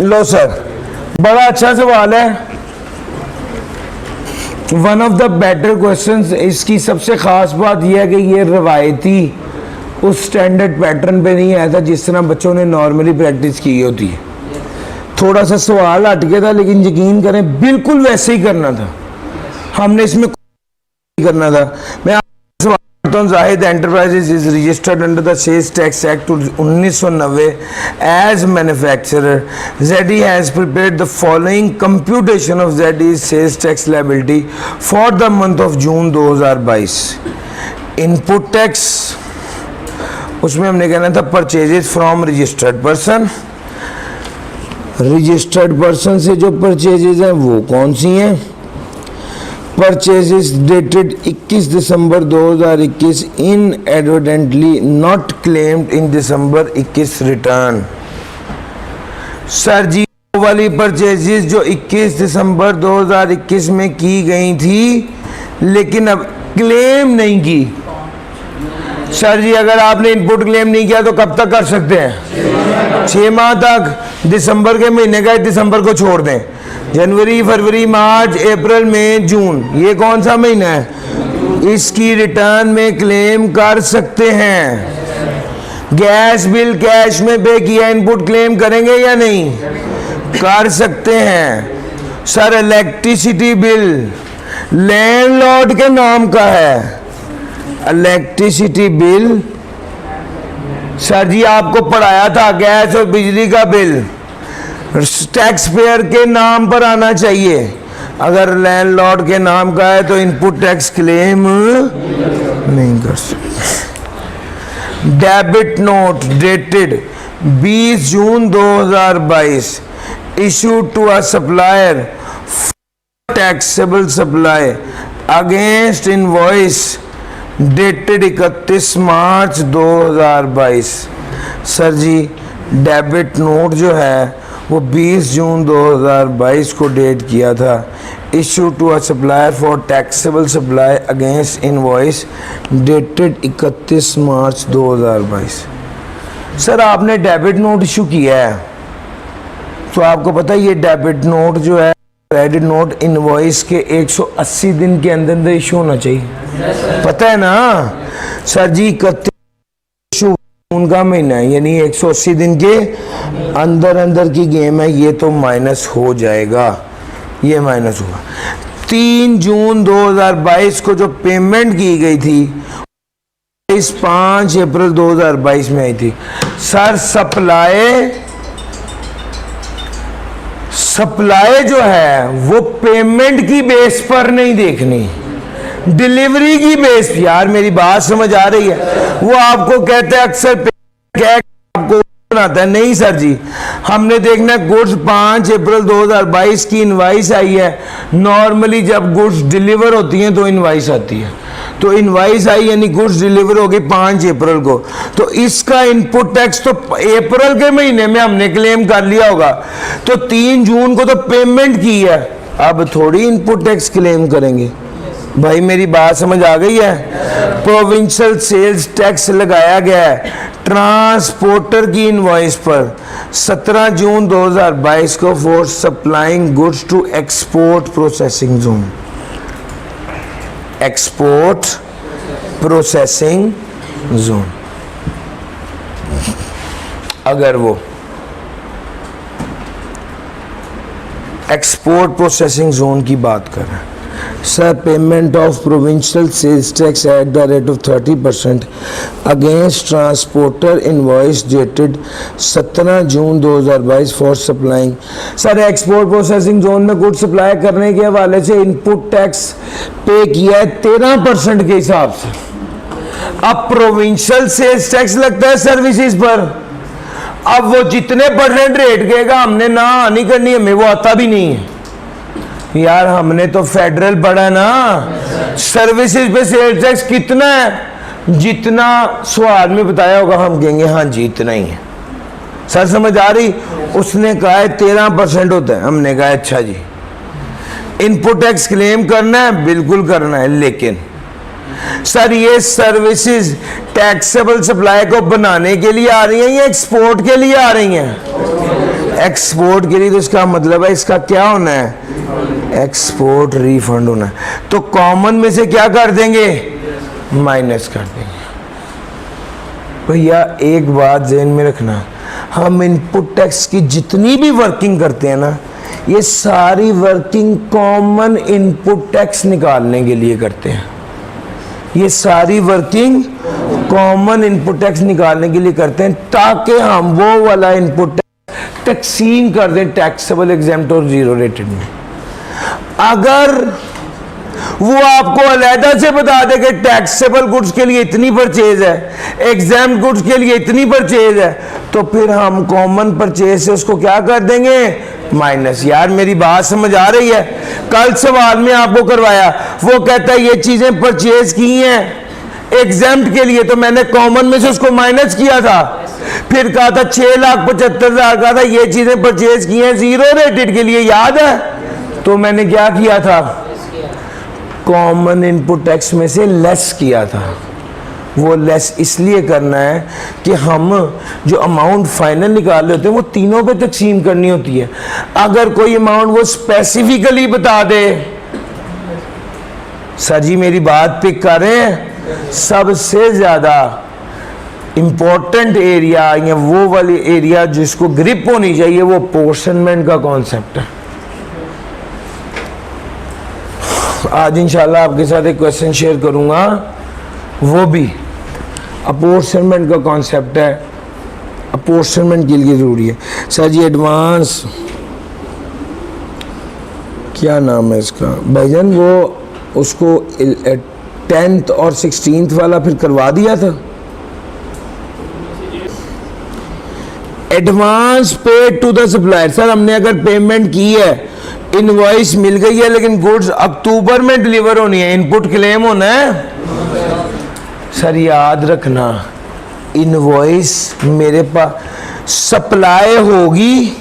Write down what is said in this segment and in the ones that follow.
लो sir, बड़ा अच्छा सवाल है, one of the better questions. इसकी सबसे ख़ास बात यह है कि ये रवायती उस स्टैंडर्ड पैटर्न पे नहीं आया था जिस तरह बच्चों ने नॉर्मली प्रैक्टिस की होती है। थोड़ा सा सवाल हट गया था, लेकिन यकीन करें बिल्कुल वैसे ही करना था, हमने इसमें करना था। मैं आपको सवाल करता हूँ, Zahid enterprises is registered under the sales tax act 1990 as manufacturer. ZE has prepared the following computation of ZE's sales tax liability for the month of June 2022। Input tax, उसमें हमने कहना था purchases from registered person. Registered person से जो purchases हैं वो कौन सी हैं? Purchases dated 21 December 2021 inadvertently not claimed in December 21 return. Sir ji वाली परचेजेस जो 21 दिसंबर 2021 में की गई थी लेकिन अब क्लेम नहीं की। सर जी अगर आपने इनपुट क्लेम नहीं किया तो कब तक कर सकते हैं? 6 माह तक। दिसंबर के महीने का दिसंबर को छोड़ दें, जनवरी, फरवरी, मार्च, अप्रैल, मई, जून, ये कौन सा महीना है? इसकी रिटर्न में क्लेम कर सकते हैं। गैस बिल कैश में पे किया, इनपुट क्लेम करेंगे या नहीं? कर सकते हैं। सर इलेक्ट्रिसिटी बिल लैंडलॉर्ड के नाम का है, इलेक्ट्रिसिटी बिल सर जी आपको पढ़ाया था, गैस और बिजली का बिल टैक्स पेयर के नाम पर आना चाहिए। अगर लैंडलॉर्ड के नाम का है तो इनपुट टैक्स क्लेम नहीं कर सकते। डेबिट नोट डेटेड 20 जून 2022 issued to a supplier taxable supply against invoice dated 31 March 2022। Sir ji debit note जो है वो 20 जून 2022 को डेट किया था। Issue to a supplier for taxable supply against invoice dated 31 March 2022। Sir आपने डेबिट नोट इशू किया है तो आपको पता है ये डेबिट नोट जो है क्रेडिट नोट इनवॉइस के 180 दिन के अंदर अंदर इशू होना चाहिए। पता है ना सर जी? 31 जून का महीना है, यानी 180 दिन के अंदर अंदर की गेम है, ये तो माइनस हो जाएगा, ये माइनस होगा। 3 जून 2022 को जो पेमेंट की गई थी 5 अप्रैल 2022 में आई थी। सर सप्लाई जो है वो पेमेंट की बेस पर नहीं देखनी, डिलीवरी की बेस। यार मेरी बात समझ आ रही है? वो आपको कहते हैं अक्सर आपको बनाता है, नहीं सर जी हमने देखना गुड्स 5 अप्रैल 2022 की इनवाइस आई है। नॉर्मली जब गुड्स डिलीवर होती हैं तो इनवाइस आती है, तो इनवाइस आई यानी गुड्स डिलीवर होगी 5 अप्रैल को, तो इसका इनपुट टैक्स तो अप्रैल के महीने में हमने क्लेम कर लिया होगा। तो 3 जून को तो पेमेंट की है, अब थोड़ी इनपुट टैक्स क्लेम करेंगे। भाई मेरी बात समझ आ गई है? प्रोविंशियल सेल्स टैक्स लगाया गया है ट्रांसपोर्टर की इनवॉइस पर 17 जून 2022 को for supplying goods to export processing zone. Export processing zone, अगर वो एक्सपोर्ट प्रोसेसिंग जोन की बात कर रहे हैं, sir payment of provincial sales tax at the rate of 30% against transporter invoice dated 17 June 2022 for supplying. Sir export processing zone में good supply करने के हवाले से इनपुट टैक्स पे किया है 13% के हिसाब से। अब प्रोविंशियल सेल्स टैक्स लगता है सर्विसेज पर, अब वो जितने परसेंट रेट कहेगा हमने ना आनी करनी है, हमें वो आता भी नहीं है। यार हमने तो फेडरल पढ़ा ना, सर्विसेज पे सेल्स टैक्स कितना है, जितना सवाल में बताया होगा हम कहेंगे हाँ जी इतना ही है। सर समझ आ रही? उसने कहा है 13% होता है, हमने कहा अच्छा जी इनपुट टैक्स क्लेम करना है, बिल्कुल करना है, लेकिन सर ये सर्विसेज टैक्सेबल सप्लाई को बनाने के लिए आ रही हैं या एक्सपोर्ट के लिए आ रही हैं? एक्सपोर्ट के लिए, तो इसका मतलब है इसका क्या होना है, एक्सपोर्ट रिफंड होना है। तो कॉमन में से क्या कर देंगे, माइनस कर देंगे। भैया एक बात ध्यान में रखना, हम इनपुट टैक्स की जितनी भी वर्किंग करते हैं ना, ये सारी वर्किंग कॉमन इनपुट टैक्स निकालने के लिए करते हैं। ये सारी वर्किंग कॉमन इनपुट टैक्स निकालने के लिए करते हैं, ताकि हम वो वाला इनपुट टैक्स तकसीम कर दें टैक्सेबल, एग्जेम्प्ट और जीरो रेटेड में। अगर वो आपको अलहदा से बता दे कि टैक्सेबल गुड्स के लिए इतनी परचेज है, एग्जाम्प्ट गुड्स के लिए इतनी परचेज है, तो फिर हम कॉमन परचेज से उसको क्या कर देंगे, माइनस। यार मेरी बात समझ आ रही है? कल सवाल में आपको करवाया, वो कहता है ये चीजें परचेज की हैं एग्जाम्प्ट के लिए, तो मैंने कॉमन में से उसको माइनस किया था। फिर कहा था 6,75,000 का था, ये चीजें परचेज की हैं जीरो रेटेड के लिए, याद है? तो मैंने क्या किया था, कॉमन इनपुट टैक्स में से लेस किया था। वो लेस इसलिए करना है कि हम जो अमाउंट फाइनल निकाल रहे होते हैं वो तीनों पे तकसीम करनी होती है। अगर कोई अमाउंट वो स्पेसिफिकली बता दे, सर जी मेरी बात पिक कर रहे हैं, सबसे ज्यादा इंपॉर्टेंट एरिया या वो वाली एरिया जिसको ग्रिप होनी चाहिए, वो अपोर्शनमेंट का कॉन्सेप्ट है। आज इंशाल्लाह आपके साथ एक क्वेश्चन शेयर करूंगा, वो भी अपोर्शनमेंट का कॉन्सेप्ट है, अपोर्शनमेंट के लिए जरूरी है। सर जी एडवांस क्या नाम है इसका भाईजान, वो उसको 10th और 16th वाला फिर करवा दिया था। Advance paid to the supplier, sir हमने अगर पेमेंट की है, इनवॉइस मिल गई है, लेकिन गुड्स अक्टूबर में डिलीवर होनी है, इनपुट क्लेम होना है। सर याद रखना, इनवॉइस मेरे पास सप्लाई होगी,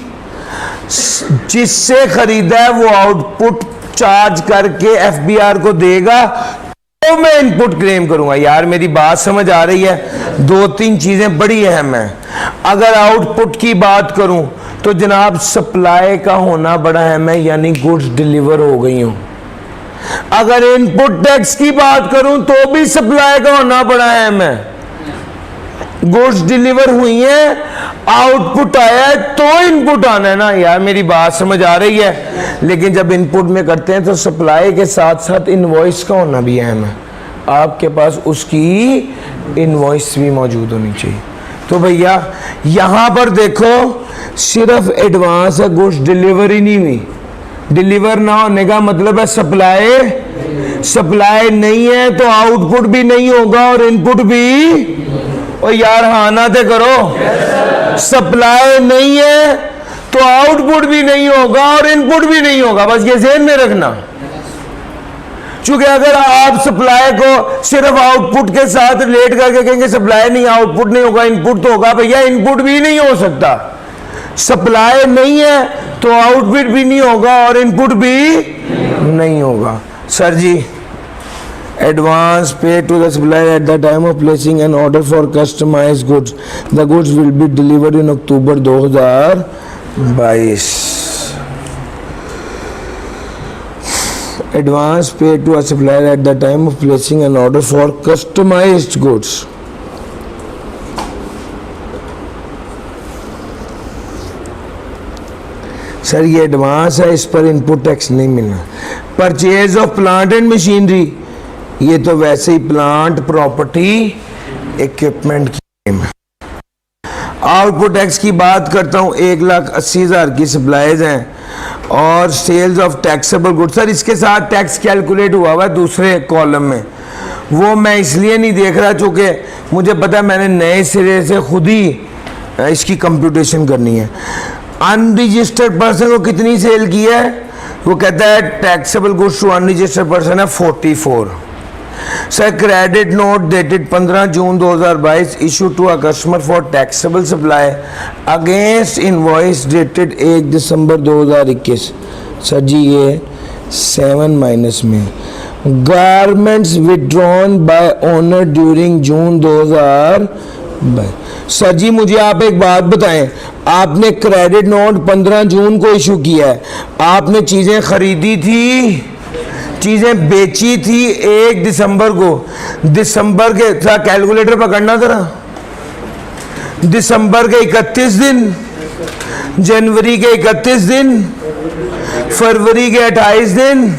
जिससे खरीदा है वो आउटपुट चार्ज करके एफबीआर को देगा, तो मैं इनपुट क्लेम करूंगा। यार मेरी बात समझ आ रही है? दो तीन चीजें बड़ी अहम है। अगर आउटपुट की बात करूं तो जनाब सप्लाई का होना बड़ा अहम है, यानी गुड्स डिलीवर हो गई हूं। अगर इनपुट टैक्स की बात करूं तो भी सप्लाई का होना बड़ा अहम है। गुड्स डिलीवर हुई है, आउटपुट आया है, तो इनपुट आना है ना। यार मेरी बात समझ आ रही है? लेकिन जब इनपुट में करते हैं तो सप्लाई के साथ साथ इनवॉइस का होना भी अहम है। आपके पास उसकी इनवॉइस भी मौजूद होनी चाहिए। तो भैया यहां पर देखो, सिर्फ एडवांस है, गुड्स डिलीवर ही नहीं हुई। डिलीवर ना होने का मतलब है सप्लाई नहीं है तो आउटपुट भी नहीं होगा और इनपुट भी। और यार हाँ ना तो करो, सप्लाई नहीं है तो आउटपुट भी नहीं होगा और इनपुट भी नहीं होगा, बस ये ध्यान में रखना। चूंकि अगर आप सप्लाई को सिर्फ आउटपुट के साथ रिलेट करके कहेंगे सप्लाई नहीं, आउटपुट नहीं होगा, इनपुट तो होगा, भैया इनपुट भी नहीं हो सकता। सप्लाई नहीं है तो आउटपुट भी नहीं होगा और इनपुट भी नहीं होगा। Sir ji advance paid to the supplier at the time of placing an order for customized goods, the goods will be delivered in October 2022. Advance paid to a supplier at the time of placing an order for customized goods. Sir ये advance है, इस पर input tax नहीं मिलना। Purchase of plant and machinery, ये तो वैसे ही plant property equipment की है। आउटपुट टैक्स की बात करता हूँ, 1,80,000 की सप्लाईज हैं और sales of taxable goods. Sir इसके साथ टैक्स कैलकुलेट हुआ हुआ है दूसरे कॉलम में, वो मैं इसलिए नहीं देख रहा चूँकि मुझे पता है मैंने नए सिरे से खुद ही इसकी कंप्यूटेशन करनी है। अनरजिस्टर्ड पर्सन को कितनी सेल की है, वो कहता है taxable goods to unregistered person है 44। Sir credit note dated 15 June 2022 issue to a customer for taxable supply against invoice dated 1 December 2021। Sir ji ये 7 माइनस में garments withdrawn by owner during June 2022। Sir ji मुझे आप एक बात बताएं, आपने क्रेडिट नोट 15 जून को इशू किया है, आपने चीज़ें खरीदी थी, चीज़ें बेची थी 1 दिसंबर को, दिसंबर के कैलकुलेटर पकड़ना जरा, दिसंबर के 31 दिन, जनवरी के 31 दिन, फरवरी के 28 दिन,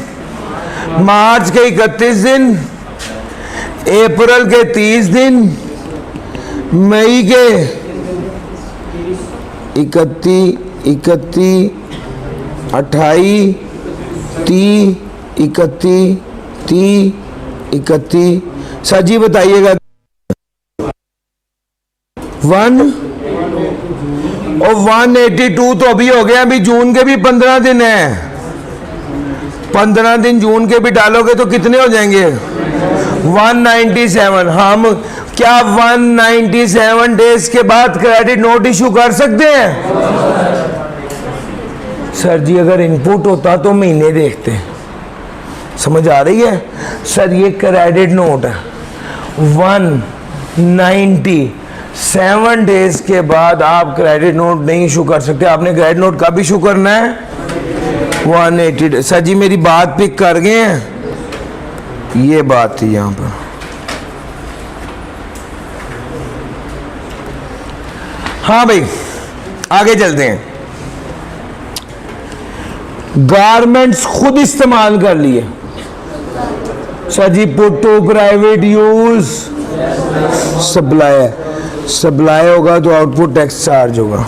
मार्च के 31 दिन, अप्रैल के 30 दिन, मई के 31, 28, 30, 31, 30, 31। सर जी बताइएगा 1 और 182 तो अभी हो गया, अभी जून के भी 15 दिन है, 15 दिन जून के भी डालोगे तो कितने हो जाएंगे 197। हम क्या 197 डेज के बाद क्रेडिट नोट इशू कर सकते हैं? सर जी अगर इनपुट होता तो महीने देखते, समझ आ रही है? सर ये क्रेडिट नोट है, 197 डेज के बाद आप क्रेडिट नोट नहीं इशू कर सकते। आपने क्रेडिट नोट कब इशू करना है? 180। सर जी मेरी बात पिक कर गए हैं? ये बात थी यहां पर। हाँ भाई आगे चलते हैं। गारमेंट्स खुद इस्तेमाल कर लिए, sir ji put to private use, supply होगा तो आउटपुट टैक्स चार्ज होगा।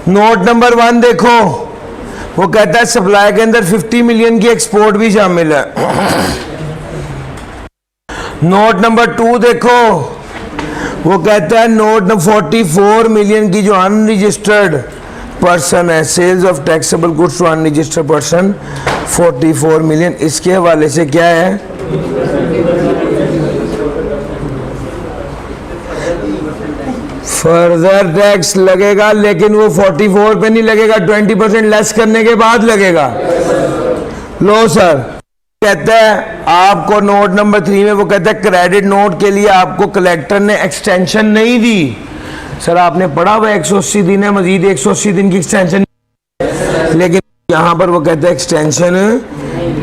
नोट नंबर 1 देखो, वो कहता है सप्लाई के अंदर 50 मिलियन की एक्सपोर्ट भी शामिल है। नोट नंबर 2 देखो, वो कहता है नोट 44 मिलियन की जो अनरजिस्टर्ड पर्सन है, sales of taxable goods to unregistered person 44 million. इसके हवाले से क्या है? फर्दर टैक्स लगेगा, लेकिन वो 44 पे नहीं लगेगा, 20% लेस करने के बाद लगेगा। लो सर कहता है आपको नोट नंबर 3 में वो कहता है क्रेडिट नोट के लिए आपको कलेक्टर ने एक्सटेंशन नहीं दी। सर आपने पढ़ा हुआ 180 दिन है, मजीद 180 दिन की एक्सटेंशन, लेकिन यहां पर वो कहता है एक्सटेंशन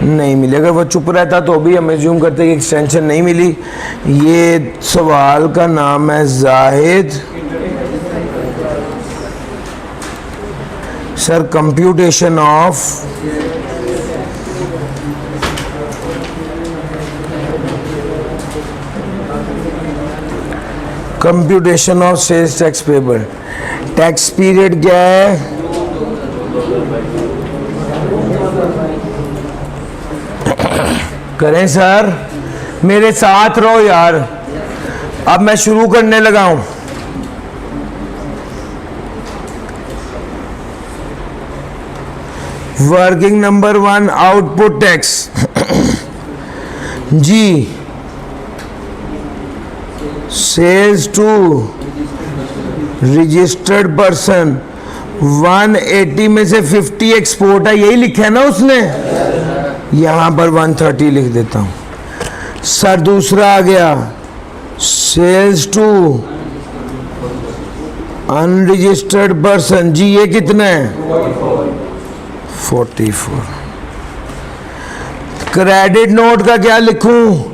नहीं मिली। अगर वो चुप रहता तो भी हम एज्यूम करते कि एक्सटेंशन नहीं मिली। ये सवाल का नाम है Zahid. Sir computation of sales tax payable. Tax period क्या है? करें सर, मेरे साथ रहो यार, अब मैं शुरू करने लगा हूं। वर्किंग नंबर 1 आउटपुट टैक्स जी, सेल्स टू रजिस्टर्ड पर्सन 180 में से 50 एक्सपोर्ट है, यही लिखा है ना उसने, यहां पर 130 लिख देता हूं। सर दूसरा आ गया सेल्स टू अनरजिस्टर्ड पर्सन जी, ये कितना है 44। क्रेडिट नोट का क्या लिखूं?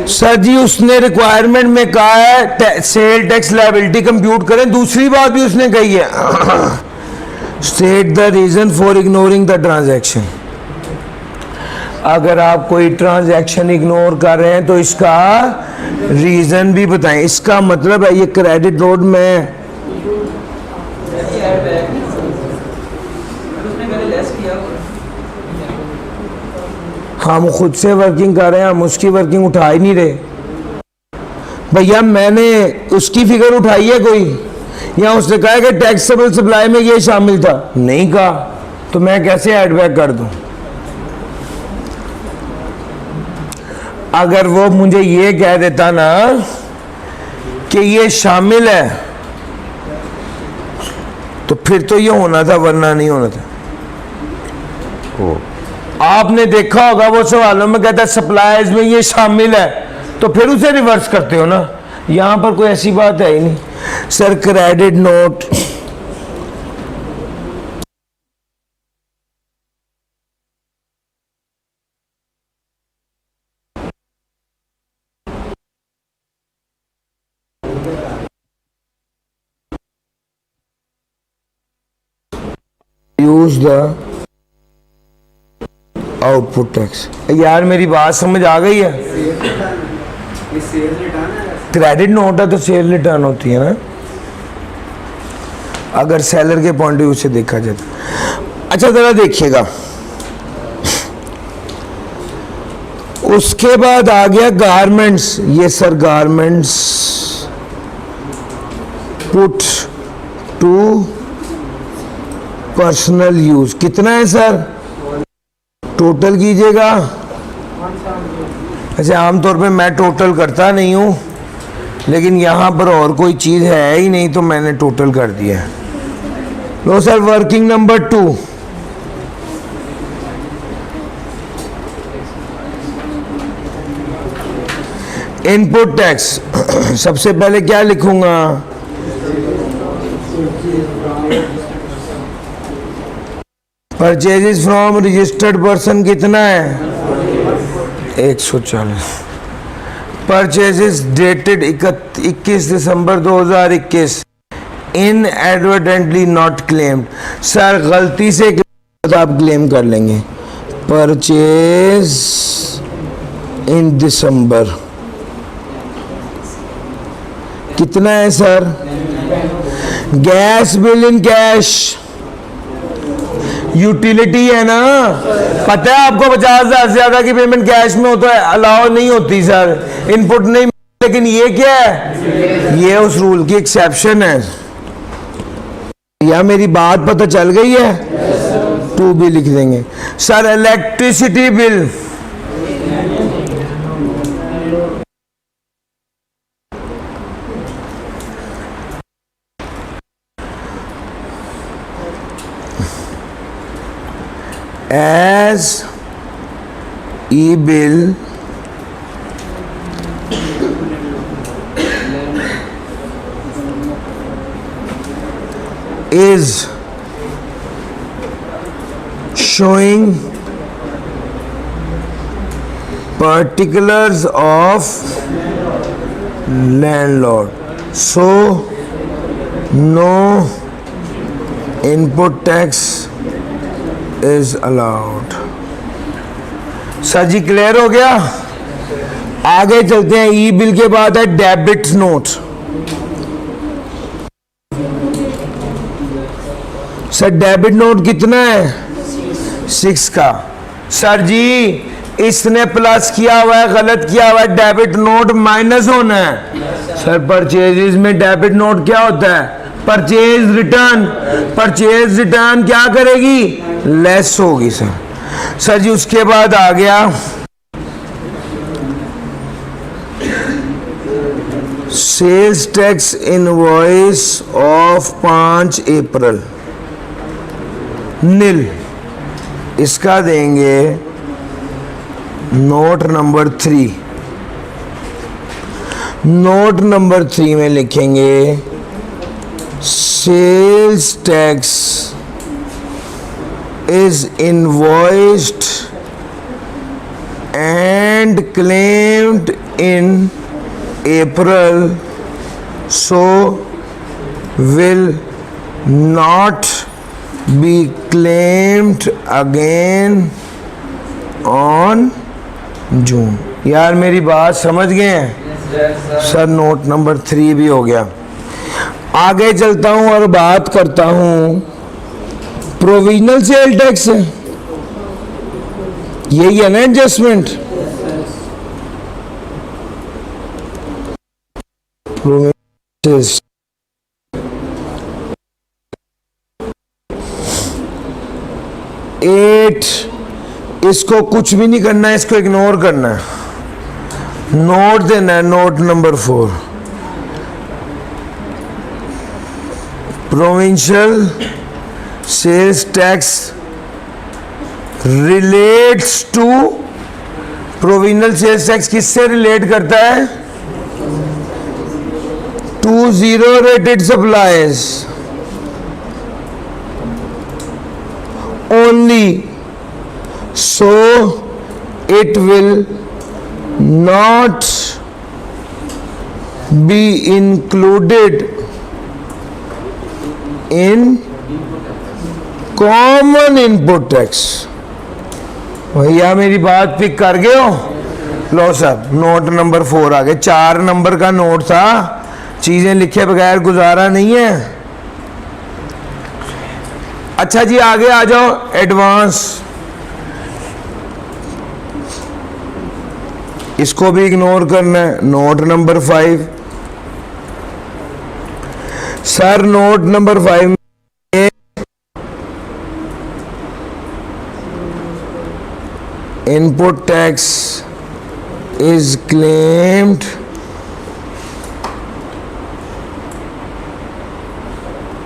सर जी उसने रिक्वायरमेंट में कहा है सेल टैक्स लायबिलिटी कंप्यूट करें, दूसरी बात भी उसने कही है state the reason for ignoring the transaction. अगर आप कोई ट्रांजैक्शन इग्नोर कर रहे हैं तो इसका रीजन भी बताएं। इसका मतलब है ये क्रेडिट नोट में हम खुद से वर्किंग कर रहे हैं, हम उसकी वर्किंग उठा ही नहीं रहे। भैया मैंने उसकी फिगर उठाई है कोई, या उसने कहा कि टैक्सेबल सप्लाई में ये शामिल था? नहीं कहा, तो मैं कैसे ऐड बैक कर दूं? अगर वो मुझे ये कह देता ना कि ये शामिल है तो फिर तो ये होना था, वरना नहीं होना था। आपने देखा होगा वो सवालों में कहता है सप्लाईज में ये शामिल है, तो फिर उसे रिवर्स करते हो ना। यहां पर कोई ऐसी बात है ही नहीं। Sir credit note, use the output tax. यार मेरी बात समझ आ गई है? क्रेडिट नोट है तो सेल रिटर्न होती है ना, अगर सेलर के पॉइंट ऑफ व्यू से देखा जाए। अच्छा जरा देखिएगा, उसके बाद आ गया गारमेंट्स। ये sir garments put to personal use कितना है सर? टोटल कीजिएगा। अच्छा आमतौर पे मैं टोटल करता नहीं हूं, लेकिन यहां पर और कोई चीज है ही नहीं तो मैंने टोटल कर दिया। लो sir working number 2, input tax. सबसे पहले क्या लिखूंगा? परचेजेस फ्रॉम रजिस्टर्ड पर्सन कितना है? 140। Purchases dated 21 December 2021 inadvertently not claimed. Sir गलती से आप क्लेम कर लेंगे। परचेज इन दिसंबर कितना है sir? Gas bill in cash, utility है ना, पता है आपको 50,000 से ज्यादा की पेमेंट कैश में हो तो अलाउ नहीं होती सर, इनपुट नहीं। लेकिन ये क्या है? ये उस रूल की एक्सेप्शन है। या मेरी बात पता चल गई है? 2 भी लिख देंगे। Sir electricity bill, as e-bill is showing particulars of landlord, so no input tax is allowed। Sir ji clear हो गया? आगे चलते हैं। ई बिल के बाद है debit note. Sir debit note कितना है? 6 का। सर जी इसने प्लस किया हुआ है, गलत किया हुआ है, डेबिट नोट माइनस होना है। सर परचेजेस में डेबिट नोट क्या होता है? Purchase return. परचेज रिटर्न क्या करेगी? लेस होगी सर। सर जी उसके बाद आ गया सेल्स टैक्स इनवॉइस ऑफ 5 अप्रैल नील। इसका देंगे नोट नंबर 3। नोट नंबर 3 में लिखेंगे sales tax is invoiced and claimed in April, so will not be claimed again on June। यार मेरी बात समझ गए हैं? सर नोट नंबर 3 भी हो गया। आगे चलता हूं और बात करता हूं प्रोविजनल सेल टैक्स। यही है ना एडजस्टमेंट? इसको कुछ भी नहीं करना है, इसको इग्नोर करना है। नोट देना है note number 4। Provincial sales tax relates to, provisional sales tax किससे रिलेट करता है? To zero rated supplies only, so it will not be included in common input tax। भैया मेरी बात पिक कर गए हो? लो सर, नोट नंबर 4 आ गए। 4 नंबर का नोट था, चीजें लिखे बगैर गुजारा नहीं है। अच्छा जी, आगे आ जाओ। एडवांस, इसको भी इग्नोर करना है। Note number 5, sir note number 5 में input tax is claimed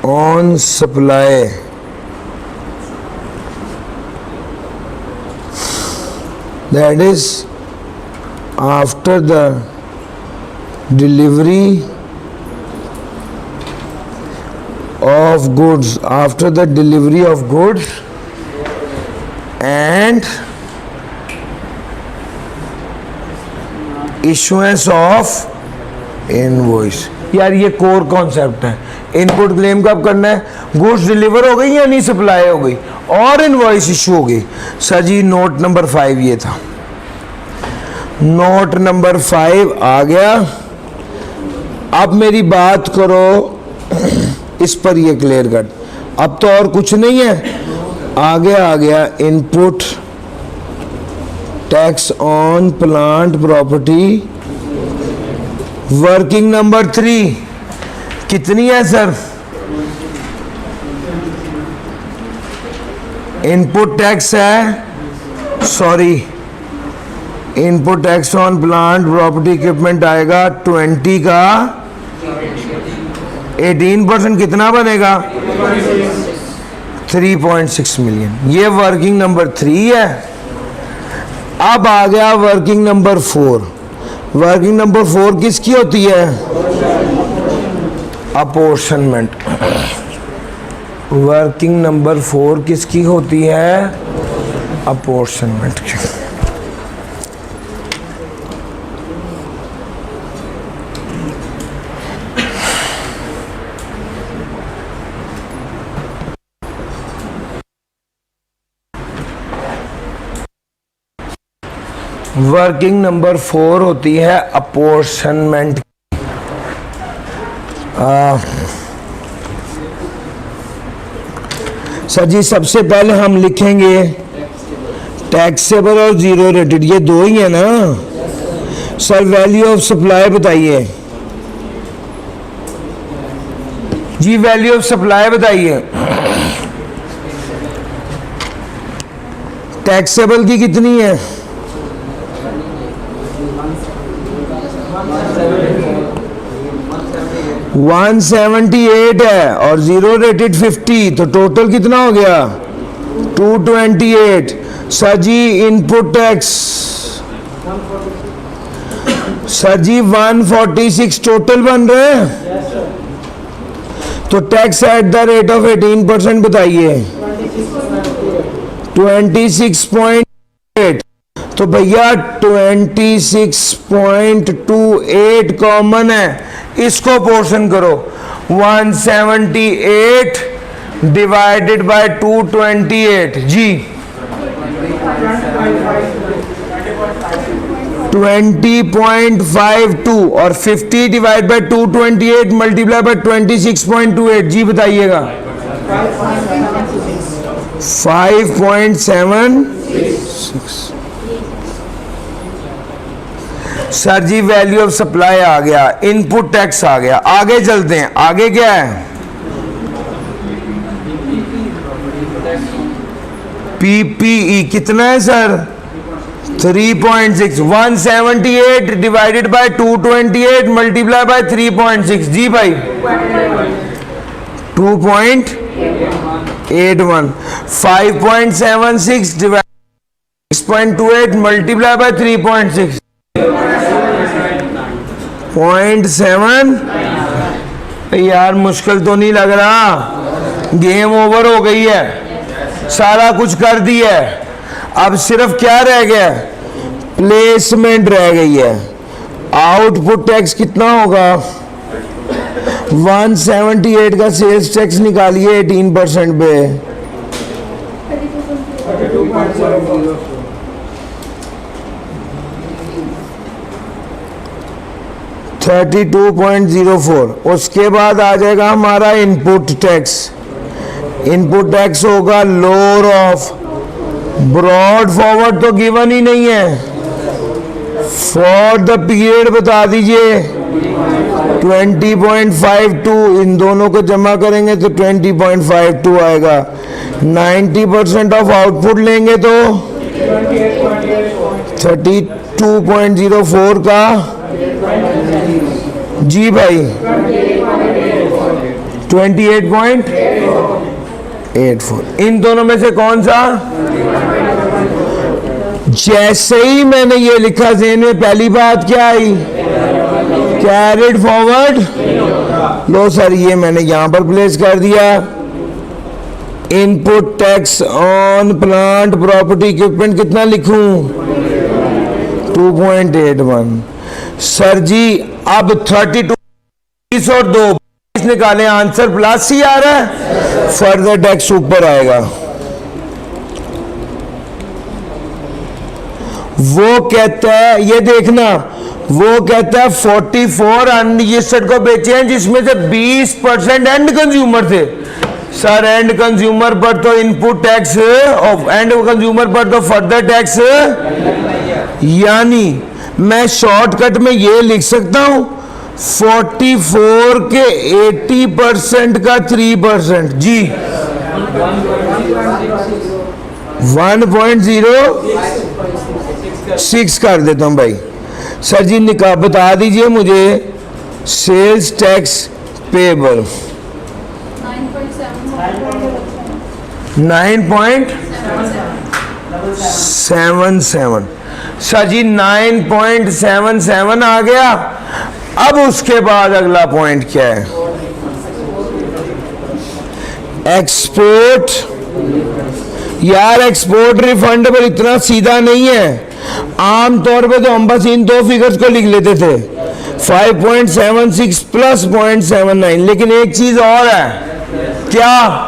on supply that is after the delivery of goods, after the delivery of goods and issuance of invoice। यार ये कोर कॉन्सेप्ट है। Input claim कब करना है? Goods deliver हो गई या नहीं सप्लाई हो गई और इनवॉइस इशू हो गई। सर जी नोट नंबर 5 ये था। नोट नंबर 5 आ गया। अब मेरी बात करो इस पर, ये क्लियर कट। अब तो और कुछ नहीं है, आगे आ गया input tax on plant property. Working number 3 कितनी है सर? इनपुट टैक्स है, sorry, input tax on plant property equipment आएगा 20 का 18%, कितना बनेगा? 3.6 मिलियन। ये वर्किंग नंबर 3 है। अब आ गया वर्किंग नंबर 4। वर्किंग नंबर 4 किसकी होती है? अपॉर्शनमेंट। वर्किंग नंबर 4 किसकी होती है? अपॉर्शनमेंट की। वर्किंग नंबर 4 होती है अपॉर्शनमेंट। सर जी सबसे पहले हम लिखेंगे टैक्सेबल और जीरो रेटेड, ये दो ही है ना। सर वैल्यू ऑफ सप्लाई बताइए जी, वैल्यू ऑफ सप्लाई बताइए। टैक्सेबल की कितनी है? 178 है और जीरो रेटेड 50, तो टोटल कितना हो गया? 228। सर जी इनपुट टैक्स, सर जी 146 टोटल बन रहे हैं। तो tax at the rate of 18% बताइए। 26.8, तो भैया 26.28 कॉमन है, इसको पोर्शन करो। 178 डिवाइडेड बाय 228 जी 20.52 और 50 डिवाइड बाय 228 मल्टीप्लाई बाय 26.28 जी बताइएगा। 5.76। सर जी वैल्यू ऑफ सप्लाई आ गया, इनपुट टैक्स आ गया। आगे चलते हैं, आगे क्या है? पीपीई कितना है sir? 3.6। 178 divided by 228 multiply bye 3.6 जी भाई 2.81। 5.76 डिवाइड 6.28 मल्टीप्लाई बाय 3.6 0.7। यार मुश्किल तो नहीं लग रहा, गेम ओवर हो गई है, सारा कुछ कर दिया है, अब सिर्फ क्या रह गया, प्लेसमेंट रह गई है। आउटपुट टैक्स कितना होगा, 178 का सेल्स टैक्स निकालिए 18% पे, 32.04। उसके बाद आ जाएगा हमारा इनपुट टैक्स। इनपुट टैक्स होगा लोअर ऑफ, ब्रॉड फॉरवर्ड तो गिवन ही नहीं है, फॉर द पीरियड बता दीजिए 20.52, इन दोनों को जमा करेंगे तो 20.52 आएगा। 90% ऑफ आउटपुट लेंगे तो 32.04 का, जी भाई 28.84। इन दोनों में से कौन सा, जैसे ही मैंने ये लिखा ज़हन में पहली बात क्या आई, कैरिड फॉरवर्ड। लो सर ये मैंने यहां पर प्लेस कर दिया। Input tax on plant property equipment कितना लिखूं, 2.81। सर जी अब 32 और 2 निकाले, आंसर प्लस ही आ रहा है, फर्दर टैक्स ऊपर आएगा। वो कहता है, ये देखना, वो कहता है 44 अनरजिस्टर्ड को बेचे हैं जिसमें से 20% एंड कंज्यूमर थे। सर एंड कंज्यूमर पर तो इनपुट टैक्स, एंड कंज्यूमर पर तो फर्दर टैक्स, यानी मैं शॉर्टकट में ये लिख सकता हूं 44 के 80% का 3%, जी 1.06 कर देता हूं भाई। सर जी बता दीजिए मुझे सेल्स टैक्स पेबल 9.77। सर जी 9.77 आ गया। अब उसके बाद अगला पॉइंट क्या है, एक्सपोर्ट। यार एक्सपोर्ट रिफंडेबल इतना सीधा नहीं है, आमतौर पे तो हम बस इन दो फिगर्स को लिख लेते थे 5.76 प्लस 0.79, लेकिन एक चीज और है, क्या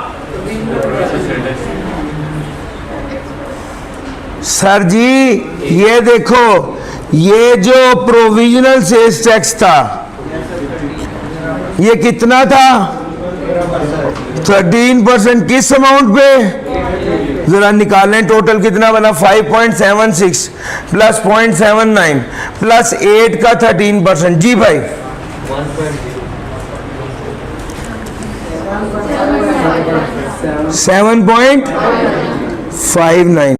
सर जी, ये देखो, ये जो प्रोविजनल सेल्स टैक्स था ये कितना था, 13%। किस अमाउंट पे, जरा निकालें, टोटल कितना बना, 5.76 प्लस 0.79 प्लस 8 का 13%, जी भाई 7.59।